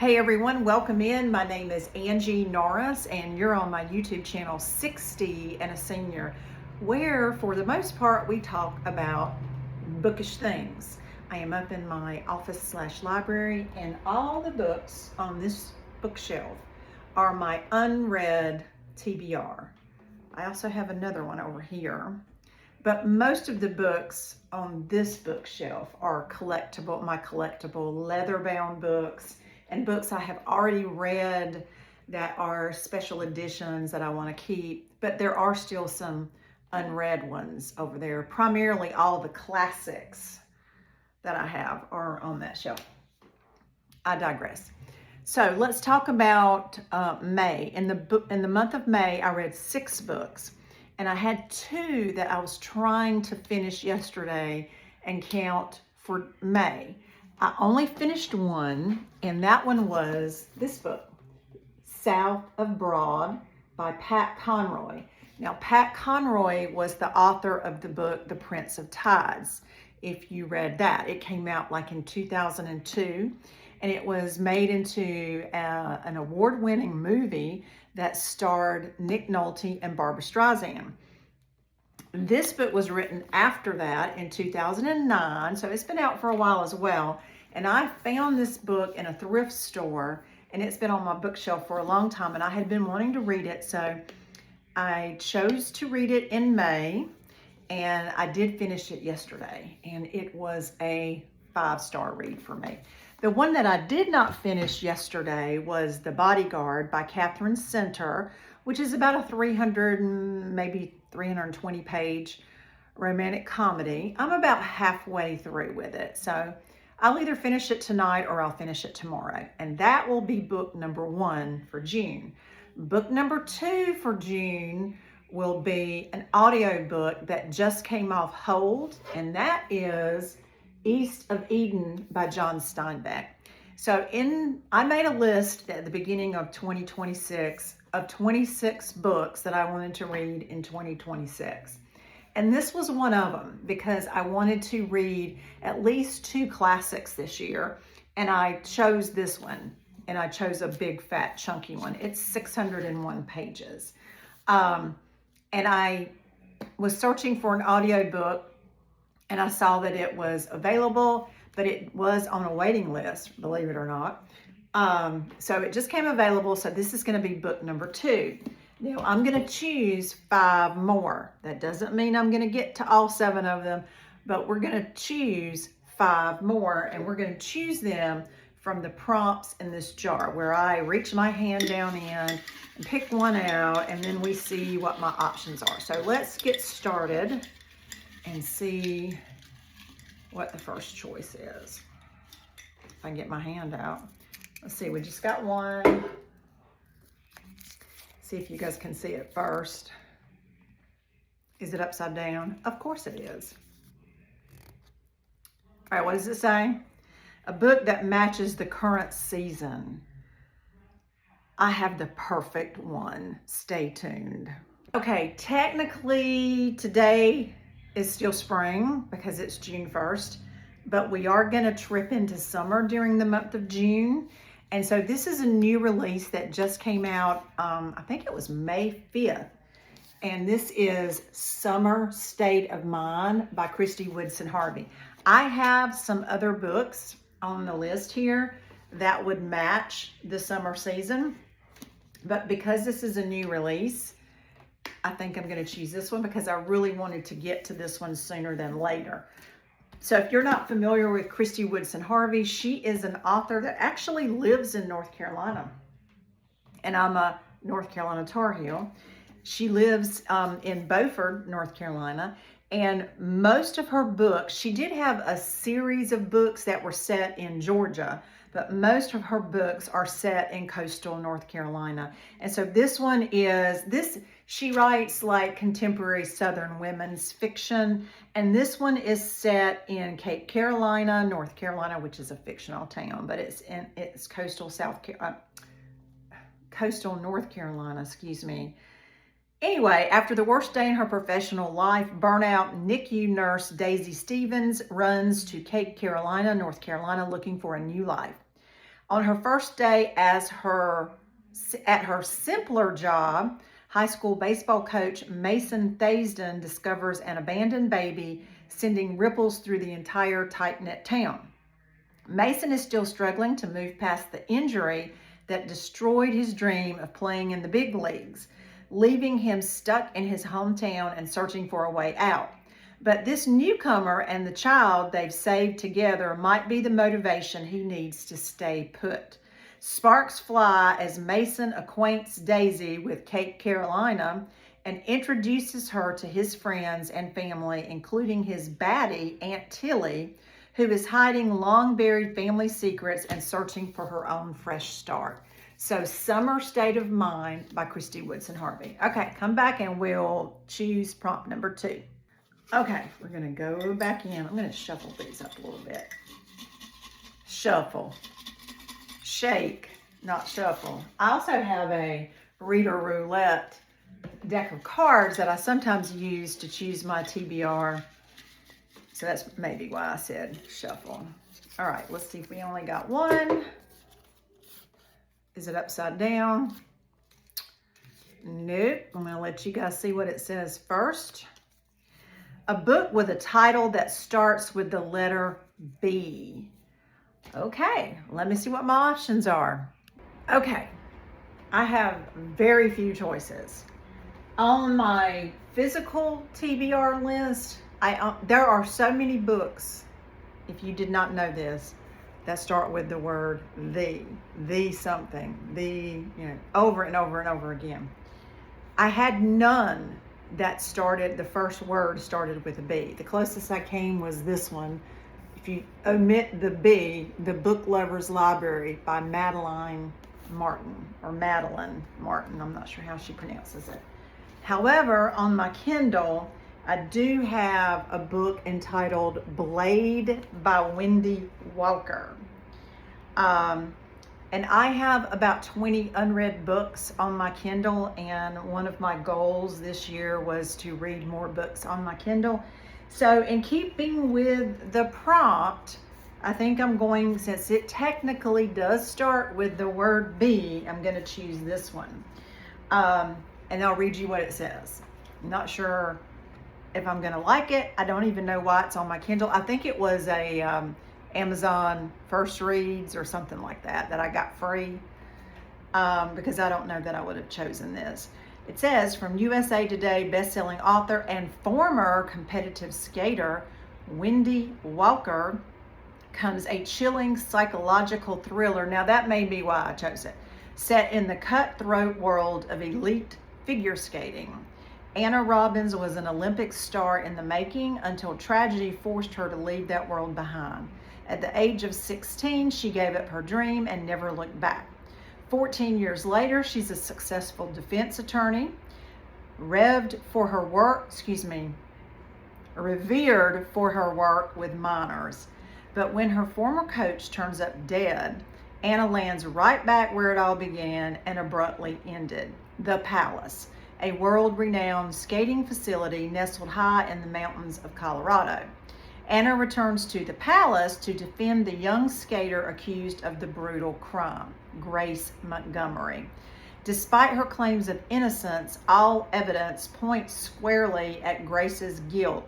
Hey everyone, welcome in. My name is Angie Norris and you're on my YouTube channel 60 and a Senior, where for the most part we talk about bookish things. I am up in my office/library and all the books on this bookshelf are my unread TBR. I also have another one over here, but most of the books on this bookshelf are my collectible leather-bound books and books I have already read that are special editions that I want to keep, but there are still some unread ones over there. Primarily all the classics that I have are on that shelf. I digress. So let's talk about May. In the month of May, I read 6 books, and I had 2 that I was trying to finish yesterday and count for May. I only finished one, and that one was this book, South of Broad by Pat Conroy. Now, Pat Conroy was the author of the book, The Prince of Tides. If you read that, it came out like in 2002, and it was made into an award-winning movie that starred Nick Nolte and Barbra Streisand. This book was written after that in 2009, so it's been out for a while as well. And I found this book in a thrift store, and it's been on my bookshelf for a long time, and I had been wanting to read it, so I chose to read it in May, and I did finish it yesterday, and it was a 5-star read for me. The one that I did not finish yesterday was The Bodyguard by Catherine Center, which is about a 300, maybe 320 page romantic comedy. I'm about halfway through with it, so I'll either finish it tonight or I'll finish it tomorrow. And that will be book number 1 for June. Book number 2 for June will be an audio book that just came off hold, and that is East of Eden by John Steinbeck. So I made a list at the beginning of 2026 of 26 books that I wanted to read in 2026. And this was one of them because I wanted to read at least 2 classics this year. And I chose this one, and I chose a big, fat, chunky one. It's 601 pages. And I was searching for an audiobook, and I saw that it was available, but it was on a waiting list, believe it or not. So it just came available. So this is going to be book number 2. Now, I'm going to choose 5 more. That doesn't mean I'm going to get to all 7 of them, but we're going to choose 5 more, and we're going to choose them from the prompts in this jar, where I reach my hand down in and pick one out, and then we see what my options are. So let's get started and see what the first choice is. If I can get my hand out. Let's see, we just got one. See if you guys can see it first. Is it upside down? Of course it is. All right, what does it say? A book that matches the current season. I have the perfect one. Stay tuned. Okay, technically today is still spring because it's June 1st, but we are going to trip into summer during the month of June. And so this is a new release that just came out, I think it was May 5th. And this is Summer State of Mind by Christy Woodson Harvey. I have some other books on the list here that would match the summer season. But because this is a new release, I think I'm going to choose this one because I really wanted to get to this one sooner than later. So if you're not familiar with Christy Woodson Harvey, she is an author that actually lives in North Carolina. And I'm a North Carolina Tar Heel. She lives in Beaufort, North Carolina. And most of her books, she did have a series of books that were set in Georgia, but most of her books are set in coastal North Carolina. And so this one is, she writes like contemporary Southern women's fiction. And this one is set in Cape Carolina, North Carolina, which is a fictional town, but it's coastal coastal North Carolina, excuse me. Anyway, after the worst day in her professional life, burnout NICU nurse Daisy Stevens runs to Cape Carolina, North Carolina, looking for a new life. On her first day at her simpler job, high school baseball coach Mason Thaisden discovers an abandoned baby, sending ripples through the entire tight-knit town. Mason is still struggling to move past the injury that destroyed his dream of playing in the big leagues, leaving him stuck in his hometown and searching for a way out. But this newcomer and the child they've saved together might be the motivation he needs to stay put. Sparks fly as Mason acquaints Daisy with Cape Carolina and introduces her to his friends and family, including his baddie, Aunt Tilly, who is hiding long-buried family secrets and searching for her own fresh start. So, Summer State of Mind by Christy Woodson Harvey. Okay, come back and we'll choose prompt number 2. Okay, we're going to go back in. I'm going to shuffle these up a little bit. Shuffle. Shake, not shuffle. I also have a reader roulette deck of cards that I sometimes use to choose my TBR. So that's maybe why I said shuffle. All right, let's see if we only got one. Is it upside down? Nope. I'm going to let you guys see what it says first. A book with a title that starts with the letter B. Okay, let me see what my options are. Okay, I have very few choices. On my physical TBR list, there are so many books, if you did not know this, that start with the word the something, over and over and over again. I had none that the first word started with a B. The closest I came was this one. If you omit the B, The Book Lover's Library by Madeline Martin, I'm not sure how she pronounces it. However, on my Kindle, I do have a book entitled Blade by Wendy Walker. And I have about 20 unread books on my Kindle, and one of my goals this year was to read more books on my Kindle. So in keeping with the prompt, I think I'm going, since it technically does start with the word B, I'm going to choose this one. And I'll read you what it says. I'm not sure if I'm going to like it. I don't even know why it's on my Kindle. I think it was a Amazon First Reads or something like that I got free, because I don't know that I would have chosen this. It says, from USA Today best-selling author and former competitive skater Wendy Walker comes a chilling psychological thriller. Now that may be why I chose it. Set in the cutthroat world of elite figure skating. Anna Robbins was an Olympic star in the making until tragedy forced her to leave that world behind. At the age of 16, she gave up her dream and never looked back. 14 years later, she's a successful defense attorney, revered for her work with minors. But when her former coach turns up dead, Anna lands right back where it all began and abruptly ended. The Palace, a world-renowned skating facility nestled high in the mountains of Colorado. Anna returns to the Palace to defend the young skater accused of the brutal crime, Grace Montgomery. Despite her claims of innocence, all evidence points squarely at Grace's guilt,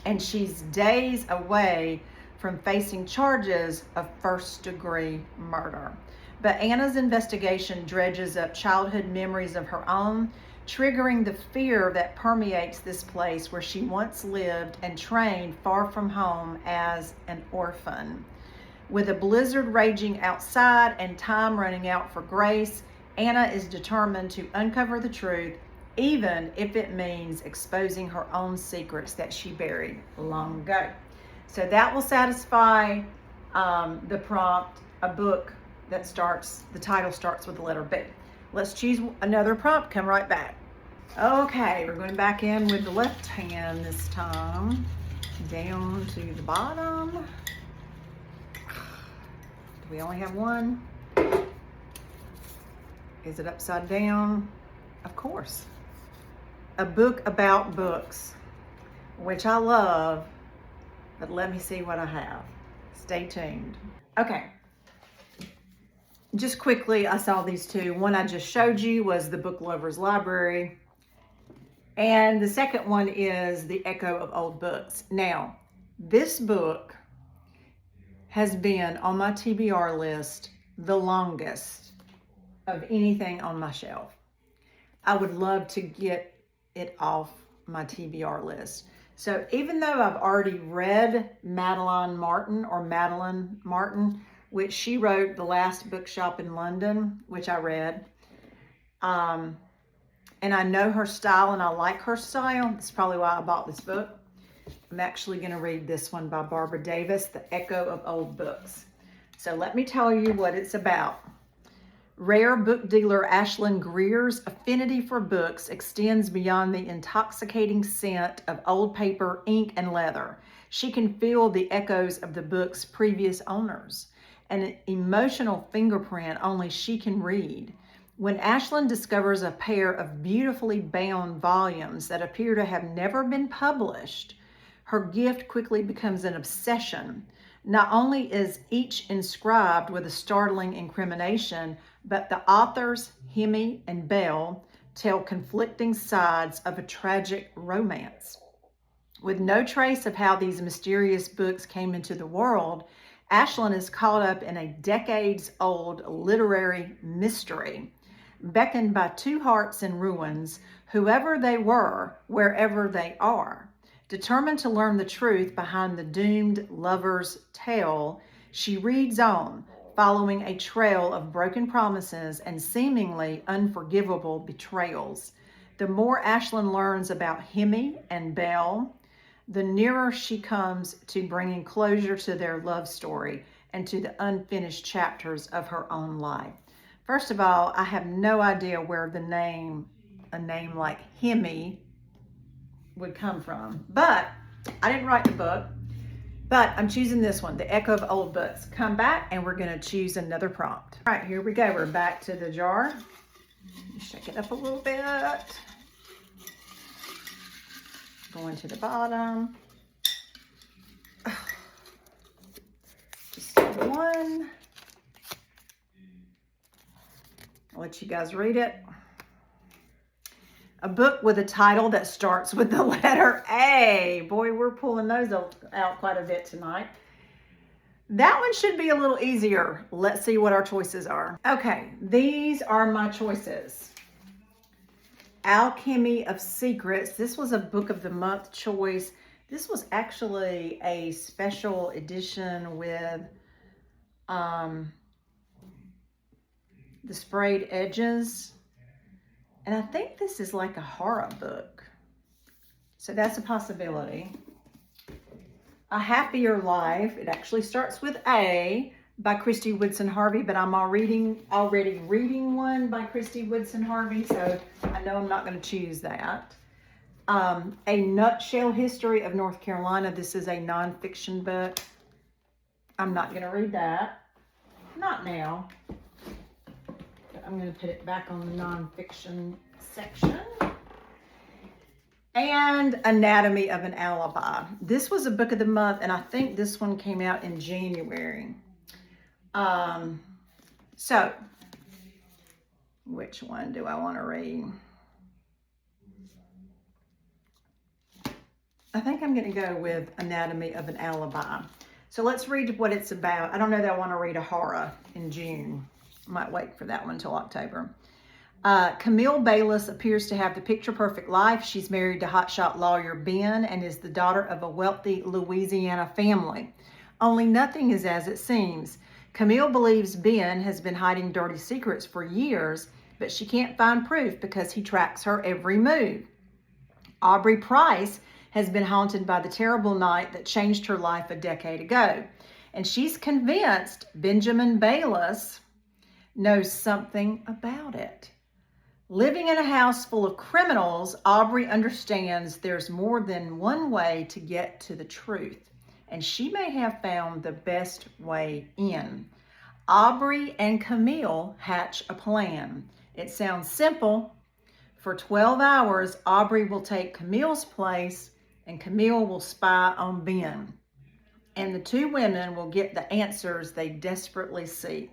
and she's days away from facing charges of first-degree murder. But Anna's investigation dredges up childhood memories of her own, triggering the fear that permeates this place where she once lived and trained far from home as an orphan. With a blizzard raging outside and time running out for Grace, Anna is determined to uncover the truth, even if it means exposing her own secrets that she buried long ago. So that will satisfy the prompt, a book that the title starts with the letter B. Let's choose another prompt, come right back. Okay, we're going back in with the left hand this time, down to the bottom. Do we only have one? Is it upside down? Of course. A book about books, which I love, but let me see what I have. Stay tuned. Okay. just quickly, I saw these two. One I just showed you was the Book Lovers Library. And the second one is The Echo of Old Books. Now, this book has been on my TBR list the longest of anything on my shelf. I would love to get it off my TBR list. So even though I've already read Madeline Martin, which she wrote The Last Bookshop in London, which I read, and I know her style and I like her style. That's probably why I bought this book. I'm actually going to read this one by Barbara Davis, The Echo of Old Books. So let me tell you what it's about. Rare book dealer Ashlyn Greer's affinity for books extends beyond the intoxicating scent of old paper, ink, and leather. She can feel the echoes of the book's previous owners, an emotional fingerprint only she can read. When Ashlyn discovers a pair of beautifully bound volumes that appear to have never been published, her gift quickly becomes an obsession. Not only is each inscribed with a startling incrimination, but the authors, Hemi and Belle, tell conflicting sides of a tragic romance. With no trace of how these mysterious books came into the world, Ashlyn is caught up in a decades-old literary mystery, beckoned by two hearts in ruins, whoever they were, wherever they are. Determined to learn the truth behind the doomed lover's tale, she reads on, following a trail of broken promises and seemingly unforgivable betrayals. The more Ashlyn learns about Hemi and Belle, the nearer she comes to bringing closure to their love story and to the unfinished chapters of her own life. First of all, I have no idea where a name like Hemi would come from, but I didn't write the book. But I'm choosing this one, The Echo of Old Books. Come back and we're going to choose another prompt. All right, here we go. We're back to the jar. Shake it up a little bit. Going to the bottom. Just one. I'll let you guys read it. A book with a title that starts with the letter A. Boy, we're pulling those out quite a bit tonight. That one should be a little easier. Let's see what our choices are. Okay, these are my choices. Alchemy of Secrets. This was a book of the month choice. This was actually a special edition with the sprayed edges. And I think this is like a horror book. So that's a possibility. A Happier Life. It actually starts with A by Christy Woodson Harvey, but I'm already reading one by Christy Woodson Harvey, so I know I'm not going to choose that. A Nutshell History of North Carolina. This is a nonfiction book. I'm not going to read that. Not now. I'm going to put it back on the nonfiction section. And Anatomy of an Alibi. This was a book of the month, and I think this one came out in January. So, which one do I want to read? I think I'm going to go with Anatomy of an Alibi. So let's read what it's about. I don't know that I want to read a horror in June. I might wait for that one until October. Camille Bayless appears to have the picture-perfect life. She's married to hotshot lawyer Ben and is the daughter of a wealthy Louisiana family. Only nothing is as it seems. Camille believes Ben has been hiding dirty secrets for years, but she can't find proof because he tracks her every move. Aubrey Price has been haunted by the terrible night that changed her life a decade ago, and she's convinced Benjamin Bayless knows something about it. Living in a house full of criminals, Aubrey understands there's more than one way to get to the truth, and she may have found the best way in. Aubrey and Camille hatch a plan. It sounds simple. For 12 hours, Aubrey will take Camille's place, and Camille will spy on Ben. And the two women will get the answers they desperately seek.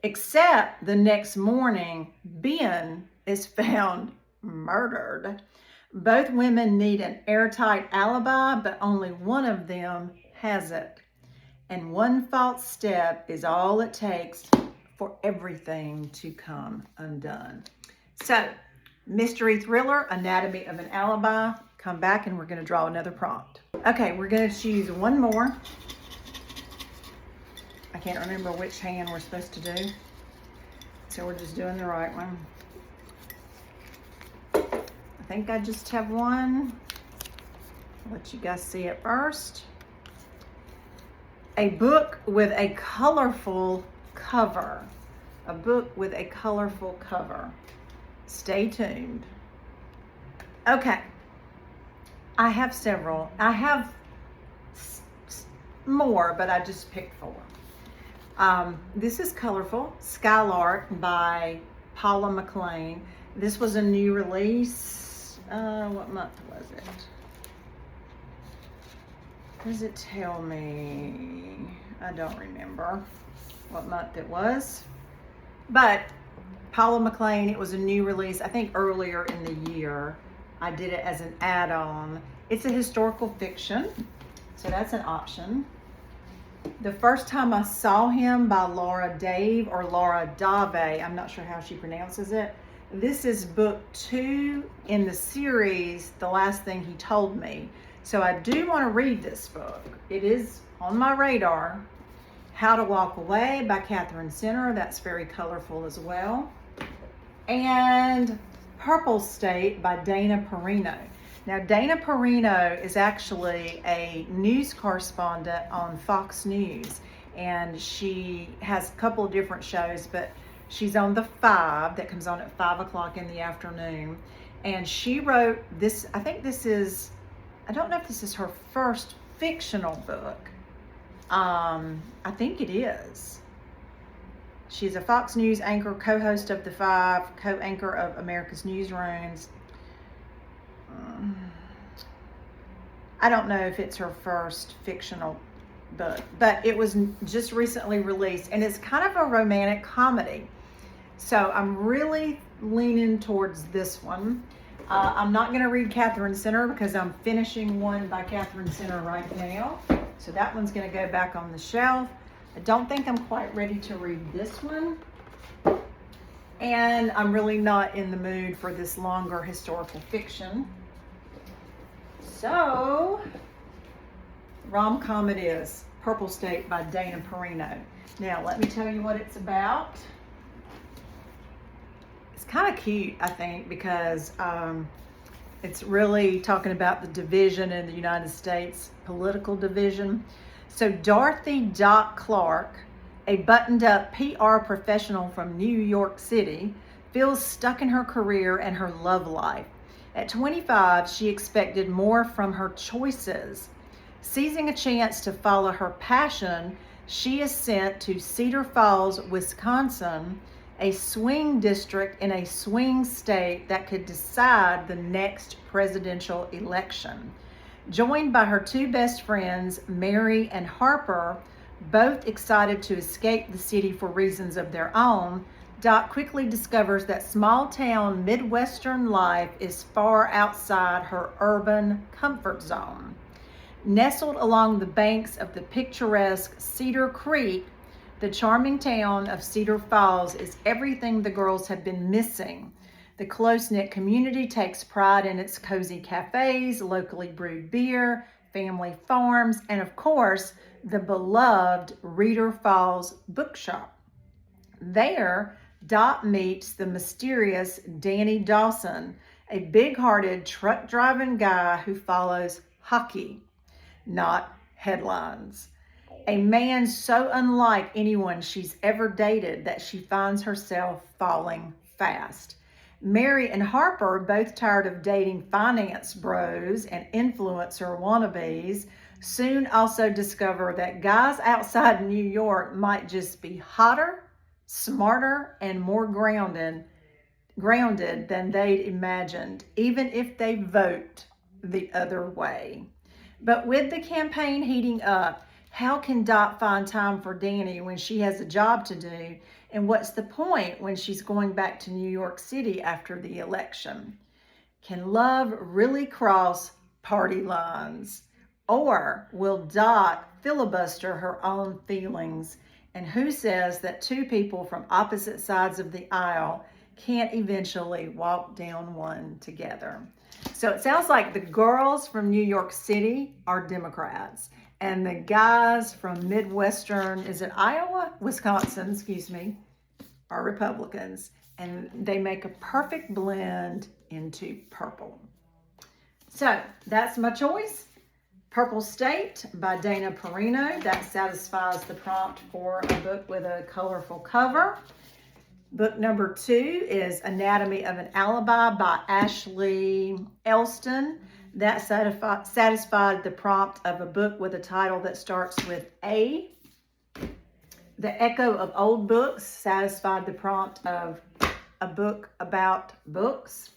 Except the next morning, Ben is found murdered. Both women need an airtight alibi, but only one of them has it. And one false step is all it takes for everything to come undone. So, mystery thriller, Anatomy of an Alibi. Come back and we're going to draw another prompt. Okay, we're going to choose one more. I can't remember which hand we're supposed to do. So we're just doing the right one. I think I just have one. I'll let you guys see it first. A book with a colorful cover. A book with a colorful cover. Stay tuned. Okay. I have several. I have more, but I just picked 4. This is colorful. Skylark by Paula McLean. This was a new release. What month was it? Does it tell me? I don't remember what month it was. But Paula McLean, it was a new release, I think earlier in the year. I did it as an add-on. It's a historical fiction, so that's an option. The first time I saw him by Laura Dave or Laura Dave, I'm not sure how she pronounces it. This is book 2 in the series, The Last Thing He Told Me. So I do want to read this book. It is on my radar. How to Walk Away by Catherine Center. That's very colorful as well. And Purple State by Dana Perino. Now, Dana Perino is actually a news correspondent on Fox News, and she has a couple of different shows, but she's on the 5 that comes on at 5 o'clock in the afternoon. And she wrote this, I think this is, I don't know if this is her first fictional book. I think it is. She's a Fox News anchor, co-host of The 5, co-anchor of America's Newsrooms. I don't know if it's her first fictional book, but it was just recently released, and it's kind of a romantic comedy. So I'm really leaning towards this one. I'm not going to read Catherine Center because I'm finishing one by Catherine Center right now. So that one's going to go back on the shelf. I don't think I'm quite ready to read this one. And I'm really not in the mood for this longer historical fiction. So, rom-com it is. Purple State by Dana Perino. Now, let me tell you what it's about. It's kind of cute, I think, because it's really talking about the division in the United States, political division. So Dorothy Doc Clark, a buttoned-up PR professional from New York City, feels stuck in her career and her love life. At 25, she expected more from her choices. Seizing a chance to follow her passion, she is sent to Cedar Falls, Wisconsin, a swing district in a swing state that could decide the next presidential election. Joined by her 2 best friends, Mary and Harper, both excited to escape the city for reasons of their own, Dot quickly discovers that small-town Midwestern life is far outside her urban comfort zone. Nestled along the banks of the picturesque Cedar Creek, the charming town of Cedar Falls is everything the girls have been missing. The close-knit community takes pride in its cozy cafes, locally brewed beer, family farms, and of course, the beloved Reeder Falls bookshop. There, Dot meets the mysterious Danny Dawson, a big-hearted truck-driving guy who follows hockey, not headlines. A man so unlike anyone she's ever dated that she finds herself falling fast. Mary and Harper, both tired of dating finance bros and influencer wannabes, soon also discover that guys outside New York might just be hotter, smarter, and more grounded than they'd imagined, even if they vote the other way. But with the campaign heating up, How can Dot find time for Danny when she has a job to do? And what's the point when she's going back to New York City after the election? Can love really cross party lines? Or will Dot filibuster her own feelings? And who says that two people from opposite sides of the aisle can't eventually walk down one together? So it sounds like the girls from New York City are Democrats, and the guys from Midwestern, is it Iowa? Wisconsin, excuse me, are Republicans. And they make a perfect blend into purple. So that's my choice. Purple State by Dana Perino. That satisfies the prompt for a book with a colorful cover. Book number 2 is Anatomy of an Alibi by Ashley Elston. That satisfied the prompt of a book with a title that starts with A. The Echo of Old Books satisfied the prompt of a book about books.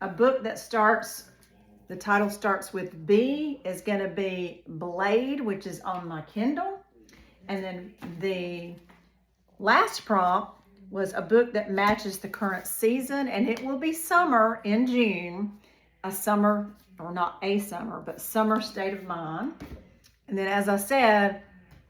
A book that the title starts with B is going to be Blade, which is on my Kindle. And then the last prompt was a book that matches the current season, and it will be summer in June. A summer, or not a summer, but summer state of mind. And then, as I said,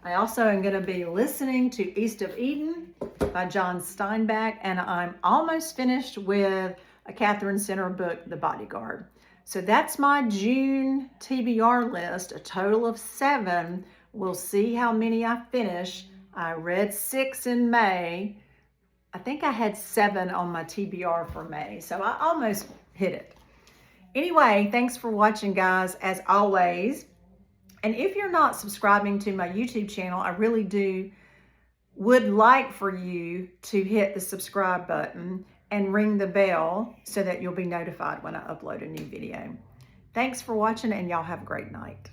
I also am going to be listening to East of Eden by John Steinbeck, and I'm almost finished with a Catherine Center book, The Bodyguard. So that's my June TBR list, a total of 7. We'll see how many I finish. I read 6 in May. I think I had 7 on my TBR for May, so I almost hit it. Anyway, thanks for watching, guys, as always. And if you're not subscribing to my YouTube channel, I really would like for you to hit the subscribe button and ring the bell so that you'll be notified when I upload a new video. Thanks for watching, and y'all have a great night.